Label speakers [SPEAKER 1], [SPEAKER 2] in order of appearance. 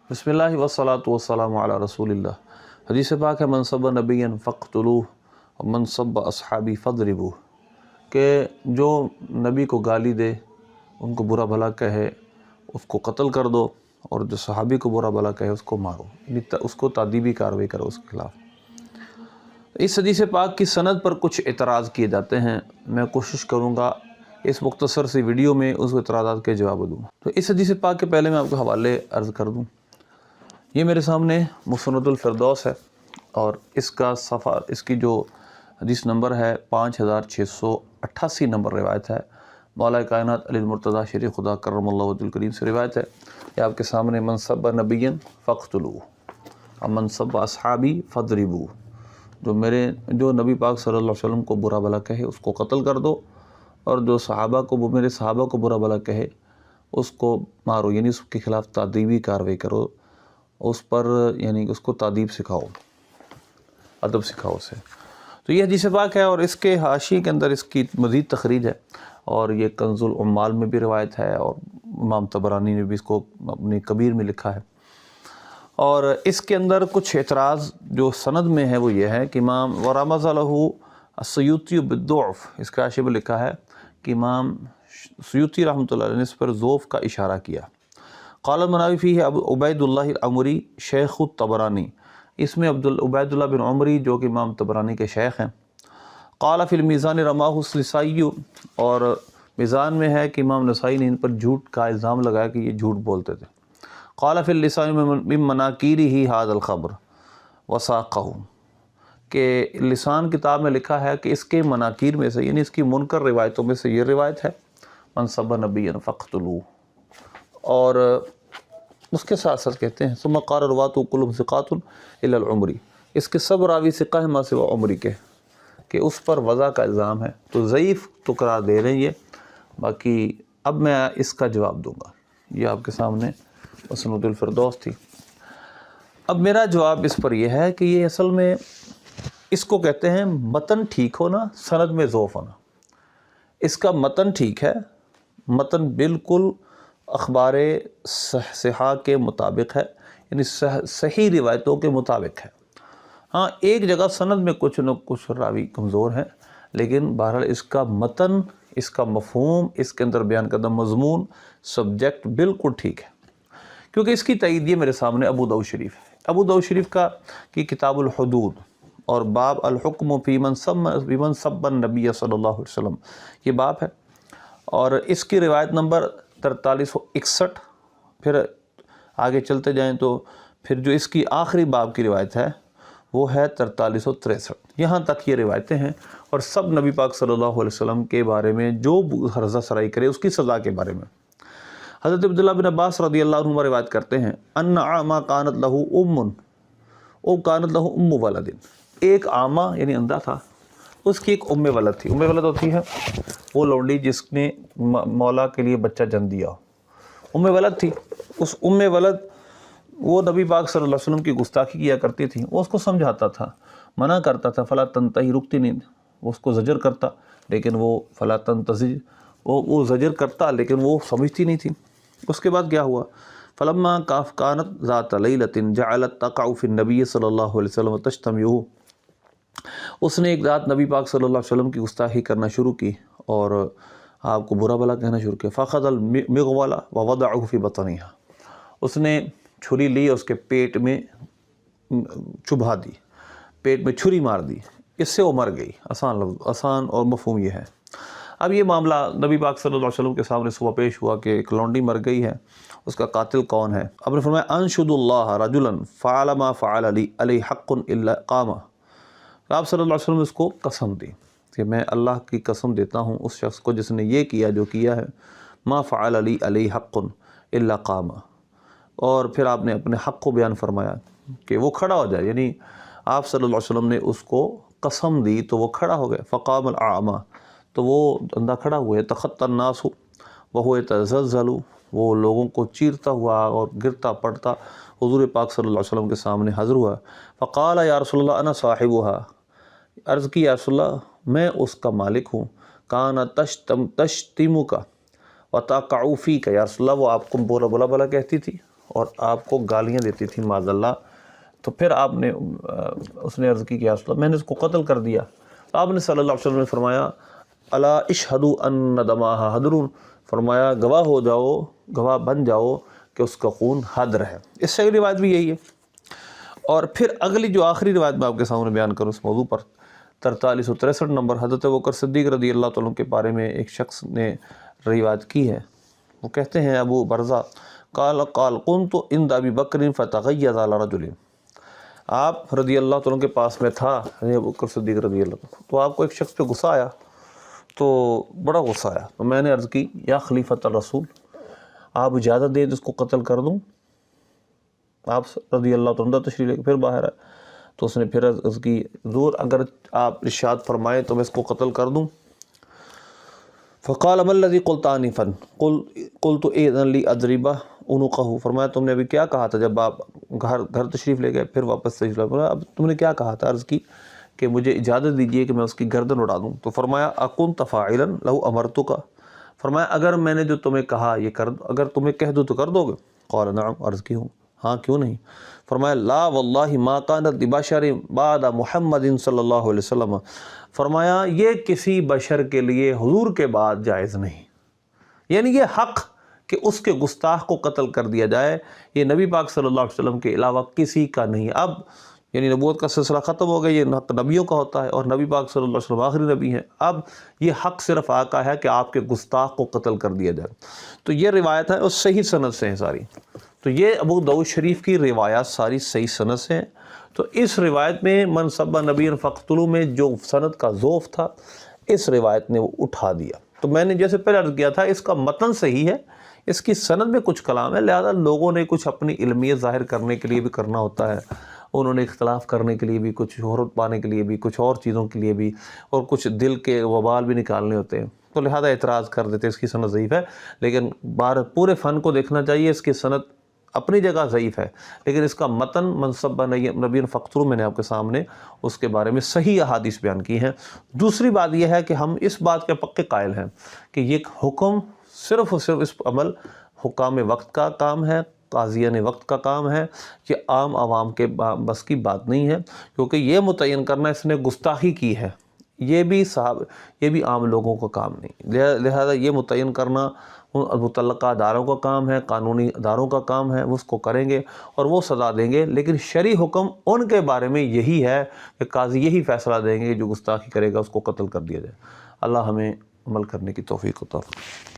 [SPEAKER 1] बिस्मिल्लाह वस्सलातु वस्सलामु अला रसूलिल्लाह। हदीस पाक है मन सब्ब नबिय्यन फ़क़्तुलूह और मन सब्ब अस्हाबी फ़द्रिबूह, कि जो नबी को गाली दे, उनको बुरा भला कहे, उसको कत्ल कर दो, और जो सहाबी को बुरा भला कहे उसको मारो, उसको तादीबी कार्रवाई करो उसके खिलाफ। इस हदीस पाक की सनद पर कुछ एतराज़ किए जाते हैं। मैं कोशिश करूँगा इस मुख्तसर सी वीडियो में उस एतराज़ात के जवाब दूँ। तो इस हदीस पाक के पहले मैं आपको हवाले अर्ज़ कर दूँ। ये मेरे सामने मुस्नदुल फ़िरदौस है और इसकी जो हदीस नंबर है 5688 नंबर रिवायत है। मौला कायनात अली मुर्तज़ा शरीफ खुदा करमल्लाहु वजहुल करीम से रिवायत है। ये आपके सामने मन सब्ब नबिय्यन फ़क़्तुलूह और मन सब्ब अस्हाबी फ़द्रिबूह, जो नबी पाक सल्लल्लाहु अलैहि वसल्लम को बुरा भला कहे उसको कत्ल कर दो, और जो मेरे सहाबा को बुरा भला कहे उसको मारो, यानी उसके ख़िलाफ़ तादीबी कार्रवाई करो, उस पर यानी उसको तादीब सिखाओ, अदब सिखाओ उसे। तो ये हदीस पाक है और इसके हाशिए के अंदर इसकी मज़ीद तखरीज है, और ये कंजुल उम्माल में भी रिवायत है और इमाम तबरानी ने भी इसको अपनी कबीर में लिखा है। और इसके अंदर कुछ एतराज़ जो सनद में है वो ये है कि इमाम वरमज़ लहू अस्सयूती बिद्दुअफ़, इसके हाशिए में लिखा है कि इमाम सयूती रहमतुल्लाह अलैह ने इस पर ज़ोफ़ का इशारा किया। क़ाल मनावी फ़ीही अबू उबैदुल्लाह अमरी शेख़ तबरानी, इसमें उबैदुल्लाह बिन उमरी जो कि इमाम तबरानी के शेख हैं। क़ाल फ़िल मीज़ान रमाहु नसाई, और मीज़ान में है कि इमाम नसाई ने इन पर झूठ का इल्ज़ाम लगाया कि ये झूठ बोलते थे। क़ाल फ़िल लिसान मिन मनाकीरिही हाज़ल ख़बर वसाक़हु, कि लिसान किताब में लिखा है कि इसके मनाकीर में से, यानी इसकी मुनकर रिवायतों में से ये रिवायत है मन सब्ब नबिय्यन फ़क़्तुलूह। और उसके साथ साथ कहते हैं सुम्मा क़ाल रवातु कुल्लुहुम सिक़ातुन इल्लल उमरी, इसके सब रावी सिक़ा है मा सिवा उमरी के, कि उस पर वज़ा का इल्ज़ाम है, तो ज़ईफ़ तो करार दे रहे हैं ये। बाकी अब मैं इसका जवाब दूँगा। ये आपके सामने मुस्नदुल फ़िरदौस थी। अब मेरा जवाब इस पर यह है कि ये असल में इसको कहते हैं मतन ठीक होना, सनद में ज़ोफ़ होना। इसका मतन ठीक है, मतन बिल्कुल अखबार सहा के मुताबिक है, यानी सही रिवायतों के मुताबिक है। हाँ, एक जगह सनद में कुछ न कुछ रावी कमज़ोर हैं, लेकिन बहरहाल इसका मतन, इसका मफ़हूम, इसके अंदर बयान करदा मज़मून, सब्जेक्ट बिल्कुल ठीक है। क्योंकि इसकी तईद ये मेरे सामने अबू दाऊद शरीफ है। अबू दाऊद शरीफ की किताबुल हुदूद और बाब अल हुक्म फ़ी मन सब्बन नबी सल्लल्लाहु अलैहि वसल्लम, ये बाब है। और इसकी रिवायत नंबर 4361। फिर आगे चलते जाएं तो फिर जो इसकी आखिरी बाब की रिवायत है वो है 4363। यहाँ तक ये रिवायतें हैं, और सब नबी पाक सल्लल्लाहु अलैहि वसल्लम के बारे में जो हर्जा सराई करे उसकी सज़ा के बारे में। हज़रत अब्दुल्लाह बिन अब्बास रज़ियल्लाहु अन्हुमा रिवायत करते हैं अन्ना आमा कानत लहू उम्मुन ओ कानत लहू उम्मु वलदिन, एक आमा यानी अंधा था, उसकी एक उम्मे वलद थी। उम्मे वलद होती है वो लौंडी जिसने मौला के लिए बच्चा जन्म दिया, उम्मे वलद थी। उस उम्मे वलद वो नबी पाक सल्लल्लाहु अलैहि वसल्लम की गुस्ताखी किया करती थी, वो उसको समझाता था, मना करता था, फ़ला तंतही, रुकती नहीं, वो उसको ज़जर करता, लेकिन वो फ़ला तंतज़िज, वो ज़जर करता लेकिन वो समझती नहीं थी। उसके बाद क्या हुआ, फ़लम्मा कानत ज़ात लैलतिन जअलत तक़अ फ़ी नबी सल्लल्लाहु अलैहि वसल्लम तश्तमिहु, उसने एक रात नबी पाक सल्लल्लाहु अलैहि वसल्लम की गुस्ताखी करना शुरू की और आपको बुरा भला कहना शुरू किया। फ़ख़ज़ल मिग़वाला व वदअहु फ़ी बतनिहा, उसने छुरी ली और उसके पेट में चुभा दी, पेट में छुरी मार दी, इससे वो मर गई। आसान और मफ़हूम ये है। अब ये मामला नबी पाक सल्लल्लाहु अलैहि वसल्लम के सामने सुबह पेश हुआ कि एक लौंडी मर गई है, उसका कातिल कौन है। अब ने फरमाया अनशुदुल्लाह रजुलन फ़अल मा फ़अल अलैहि हक़्क़ुन इल्ला क़ामा, आप सल्लल्लाहु अलैहि वसल्लम इसको कसम दी कि मैं अल्लाह की कसम देता हूँ उस शख्स को जिसने ये किया जो किया है, मा फ़अल अलैहि हक़्क़ुन इल्ला क़ामा, और फिर आपने अपने हक़ को बयान फरमाया कि वो खड़ा हो जाए, यानी आप सल्लल्लाहु अलैहि वसल्लम ने उसको कसम दी तो वो खड़ा हो गया। फ़क़ामल आमा, तो वो अंधा खड़ा हुआ, तख़त्तन नासु वहुव यतज़ल्ज़लु, वो लोगों को चीरता हुआ और गिरता पड़ता हुज़ूर पाक सल्लल्लाहु अलैहि वसल्लम के सामने हाज़िर हुआ। फ़क़ाल या रसूलल्लाह अना साहिबुहा, अर्ज़ की या रसूलल्लाह मैं उसका मालिक हूँ। काना तश्तिमुका व तक़अ फ़ीका, या रसूलल्लाह वो आपको बुरा भला कहती थी اور آپ کو گالیاں دیتی تھی معاذ اللہ، تو پھر آپ نے اس نے عرض کی کہ یا رسول اللہ میں نے اس کو قتل کر دیا۔ تو آپ نے صلی اللہ علیہ وسلم نے فرمایا الا اشہدوا ان دماہا حدر، فرمایا گواہ ہو جاؤ، گواہ بن جاؤ کہ اس کا خون حدر ہے۔ اس سے اگلی روایت بھی یہی ہے۔ اور پھر اگلی جو آخری روایت میں آپ کے سامنے بیان کروں اس موضوع پر، 4363 نمبر، حضرت ابوبکر صدیق رضی اللہ تعالیٰ کے بارے میں ایک شخص نے روایت کی ہے۔ وہ کہتے ہیں ابو برزہ قال قنت عند ابی بکر فتغیظ علی رجل، آپ رضی اللہ تعالیٰ کے پاس میں تھا، ابوبکر صدیق رضی اللہ تعالیٰ، تو آپ کو ایک شخص پہ غصہ آیا، تو بڑا غصہ آیا، تو میں نے عرض کی یا خلیفۃ الرسول، آپ اجازت دیں اس کو قتل کر دوں؟ آپ رضی اللہ تعالیٰ تشریف لے کے پھر باہر آئے، تو اس نے پھر عرض کی حضور اگر آپ ارشاد فرمائیں تو میں اس کو قتل کر دوں؟ فقال ما الذي قلت آنفا قلت اذن لی اضرب عنقه، فرمایا تم نے ابھی کیا کہا تھا جب آپ گھر تشریف لے گئے پھر واپس تشریف لے گئے، اب تم نے کیا کہا تھا؟ عرض کی کہ مجھے اجازت دیجئے کہ میں اس کی گردن اڑا دوں۔ تو فرمایا اکنت فاعلا لو امرتک، فرمایا اگر میں نے جو تمہیں کہا یہ کر، اگر تمہیں کہہ دوں تو کر دو گے؟ قال نعم، عرض کی ہوں ہاں کیوں نہیں۔ فرمایا لا واللہ ما کانت لبشر بعد محمد صلی اللہ علیہ وسلم، فرمایا یہ کسی بشر کے لیے حضور کے بعد جائز نہیں، یعنی یہ حق کہ اس کے گستاخ کو قتل کر دیا جائے یہ نبی پاک صلی اللہ علیہ وسلم کے علاوہ کسی کا نہیں۔ اب یعنی نبوت کا سلسلہ ختم ہو گیا، یہ حق نبیوں کا ہوتا ہے اور نبی پاک صلی اللہ علیہ وسلم آخری نبی ہیں، اب یہ حق صرف آقا ہے کہ آپ کے گستاخ کو قتل کر دیا جائے۔ تو یہ روایت ہے اور صحیح سند سے ہیں ساری، تو یہ ابو داؤد شریف کی روایات ساری صحیح سند سے ہیں۔ تو اس روایت میں من سب نبی فقتلوا میں جو سند کا ضعف تھا اس روایت نے وہ اٹھا دیا۔ تو میں نے جیسے پہلے عرض کیا تھا اس کا متن صحیح ہے، اس کی سند میں کچھ کلام ہے، لہذا لوگوں نے کچھ اپنی علمیت ظاہر کرنے کے لیے بھی کرنا ہوتا ہے، انہوں نے اختلاف کرنے کے لیے بھی، کچھ شہرت پانے کے لیے بھی، کچھ اور چیزوں کے لیے بھی، اور کچھ دل کے وبال بھی نکالنے ہوتے ہیں، تو لہذا اعتراض کر دیتے اس کی سند ضعیف ہے۔ لیکن پورے فن کو دیکھنا چاہیے، اس کی سند اپنی جگہ ضعیف ہے، لیکن اس کا متن من سب نبی فقتلوا میں نے آپ کے سامنے اس کے بارے میں صحیح احادیث بیان کی ہیں۔ دوسری بات یہ ہے کہ ہم اس بات کے پکے قائل ہیں کہ یہ حکم صرف اور صرف اس عمل حکام وقت کا کام ہے، قاضیان وقت کا کام ہے، یہ عام عوام کے بس کی بات نہیں ہے، کیونکہ یہ متعین کرنا اس نے گستاخی کی ہے، یہ بھی عام لوگوں کا کام نہیں، لہذا یہ متعین کرنا ان متعلقہ اداروں کا کام ہے، قانونی اداروں کا کام ہے، وہ اس کو کریں گے اور وہ سزا دیں گے، لیکن شرعی حکم ان کے بارے میں یہی ہے کہ قاضی یہی فیصلہ دیں گے کہ جو گستاخی کرے گا اس کو قتل کر دیا جائے۔ اللہ ہمیں عمل کرنے کی توفیق عطا فرمائے۔